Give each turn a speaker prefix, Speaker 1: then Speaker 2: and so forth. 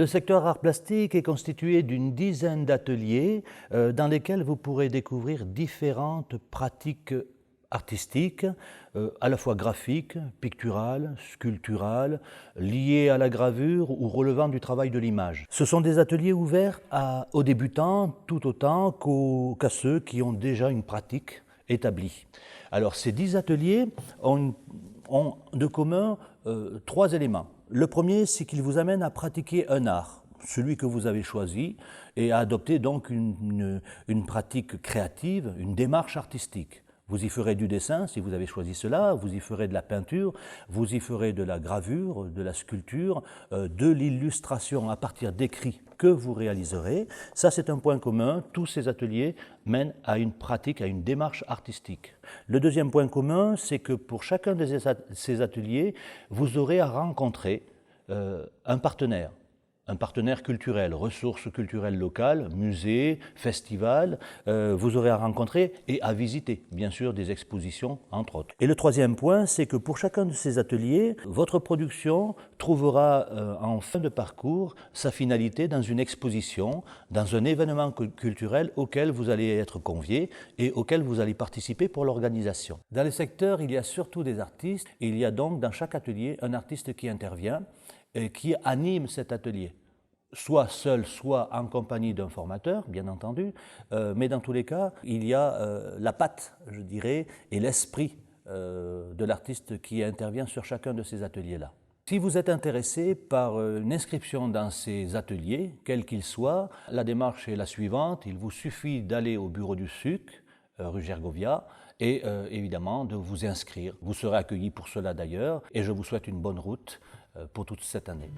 Speaker 1: Le secteur art plastique est constitué d'une dizaine d'ateliers dans lesquels vous pourrez découvrir différentes pratiques artistiques, à la fois graphiques, picturales, sculpturales, liées à la gravure ou relevant du travail de l'image. Ce sont des ateliers ouverts aux débutants tout autant qu'à ceux qui ont déjà une pratique établie. Alors ces 10 ateliers ont de commun 3 éléments. Le premier, c'est qu'ils vous amènent à pratiquer un art, celui que vous avez choisi, et à adopter donc une pratique créative, une démarche artistique. Vous y ferez du dessin, si vous avez choisi cela, vous y ferez de la peinture, vous y ferez de la gravure, de la sculpture, de l'illustration à partir d'écrits que vous réaliserez. Ça, c'est un point commun. Tous ces ateliers mènent à une pratique, à une démarche artistique. Le deuxième point commun, c'est que pour chacun de ces ateliers, vous aurez à rencontrer un partenaire culturel, ressources culturelles locales, musées, festivals, vous aurez à rencontrer et à visiter, bien sûr, des expositions, entre autres. Et le troisième point, c'est que pour chacun de ces ateliers, votre production trouvera en fin de parcours sa finalité dans une exposition, dans un événement culturel auquel vous allez être convié et auquel vous allez participer pour l'organisation. Dans le secteur, il y a surtout des artistes. Il y a donc dans chaque atelier un artiste qui intervient et qui anime cet atelier, soit seul, soit en compagnie d'un formateur, bien entendu, mais dans tous les cas, il y a la patte, je dirais, et l'esprit de l'artiste qui intervient sur chacun de ces ateliers-là. Si vous êtes intéressé par une inscription dans ces ateliers, quels qu'ils soient, la démarche est la suivante. Il vous suffit d'aller au bureau du SUC, rue Gergovia, et évidemment de vous inscrire. Vous serez accueillis pour cela d'ailleurs, et je vous souhaite une bonne route pour toute cette année.